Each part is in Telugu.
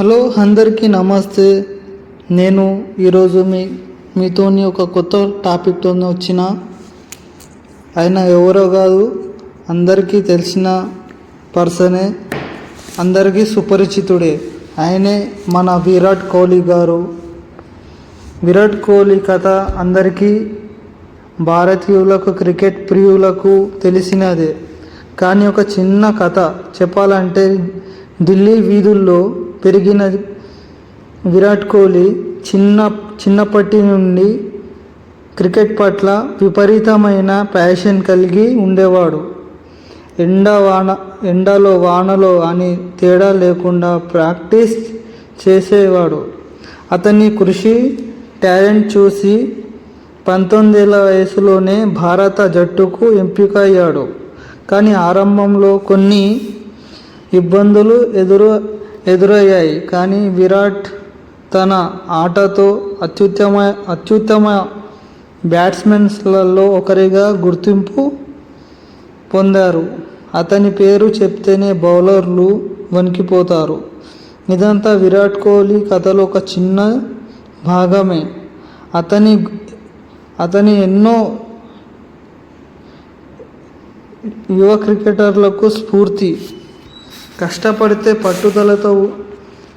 హలో అందరికీ నమస్తే. నేను ఈరోజు మీతోని ఒక కొత్త టాపిక్తో వచ్చిన. ఆయన ఎవరో కాదు, అందరికీ తెలిసిన పర్సనే, అందరికీ సుపరిచితుడే. ఆయనే మన విరాట్ కోహ్లీ గారు. విరాట్ కోహ్లీ కథ అందరికీ, భారతీయులకు, క్రికెట్ ప్రియులకు తెలిసినదే. కానీ ఒక చిన్న కథ చెప్పాలంటే, ఢిల్లీ వీధుల్లో పెరిగిన విరాట్ కోహ్లీ చిన్నప్పటి నుండి క్రికెట్ పట్ల విపరీతమైన ప్యాషన్ కలిగి ఉండేవాడు. ఎండలో వానలో అని తేడా లేకుండా ప్రాక్టీస్ చేసేవాడు. అతని కృషి, టాలెంట్ చూసి 19 ఏళ్ల వయసులోనే భారత జట్టుకు ఎంపిక అయ్యాడు. కానీ ఆరంభంలో కొన్ని ఇబ్బందులు ఎదురయ్యాయి. కానీ విరాట్ తన ఆటతో అత్యుత్తమ బ్యాట్స్మెన్స్లలో ఒకరిగా గుర్తింపు పొందారు. అతని పేరు చెప్తేనే బౌలర్లు వణికిపోతారు. ఇదంతా విరాట్ కోహ్లీ కథలో ఒక చిన్న భాగమే. అతని ఎన్నో యువ క్రికెటర్లకు స్ఫూర్తి. కష్టపడితే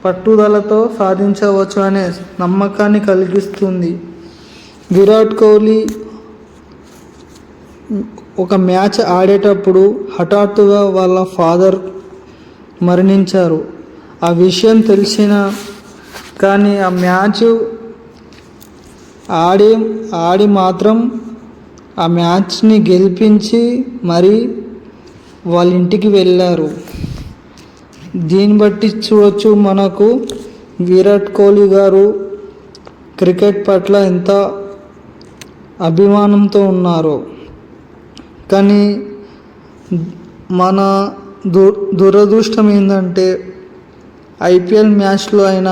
పట్టుదలతో సాధించవచ్చు అనే నమ్మకాన్ని కలిగిస్తుంది. విరాట్ కోహ్లీ ఒక మ్యాచ్ ఆడేటప్పుడు హఠాత్తుగా వాళ్ళ ఫాదర్ మరణించారు. ఆ విషయం తెలిసిన కానీ ఆ మ్యాచ్ ఆడి మాత్రం ఆ మ్యాచ్ని గెలిపించి మరీ వాళ్ళ ఇంటికి వెళ్ళారు. దీన్ని బట్టి చూడవచ్చు మనకు విరాట్ కోహ్లీ గారు క్రికెట్ పట్ల ఎంత అభిమానంతో ఉన్నారో. కానీ మన దురదృష్టం ఏంటంటే, ఐపీఎల్ మ్యాచ్లో ఆయన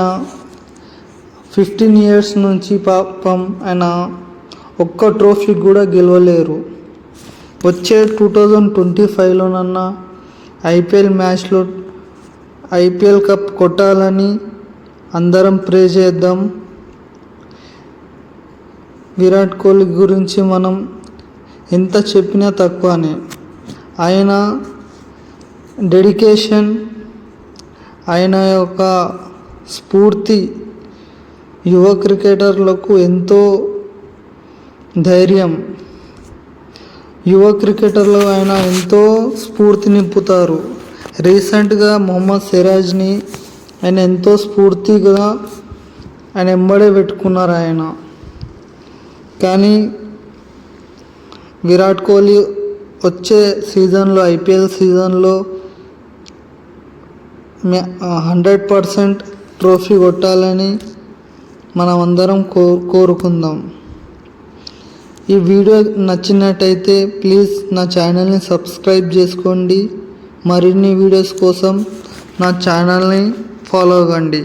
15 years నుంచి పాపం ఆయన ఒక్క ట్రోఫీ కూడా గెలవలేరు. వచ్చే 2025లోనన్నా ఐపీఎల్ కప్ కొట్టాలని అందరం ప్రే చేద్దాం. విరాట్ కోహ్లీ గురించి మనం ఎంత చెప్పినా తక్కువనే. ఆయన డెడికేషన్, ఆయన యొక్క స్ఫూర్తి యువ క్రికెటర్లకు ఎంతో ధైర్యం. యువ క్రికెటర్లు ఆయన ఎంతో స్ఫూర్తి నింపుతారు. రీసెంట్గా మొహమ్మద్ సిరాజ్ని ఆయన ఎంతో స్ఫూర్తిగా ఆయన ఎంబడే పెట్టుకున్నారు ఆయన. కానీ విరాట్ కోహ్లీ వచ్చే సీజన్లో, ఐపీఎల్ సీజన్లో 100% ట్రోఫీ కొట్టాలని మనం అందరం కోరుకుందాం. ఈ వీడియో నచ్చినట్టయితే ప్లీజ్ నా ఛానల్ని సబ్స్క్రైబ్ చేసుకోండి. మరిన్ని వీడియోస్ కోసం నా ఛానల్ని ఫాలో అవ్వండి.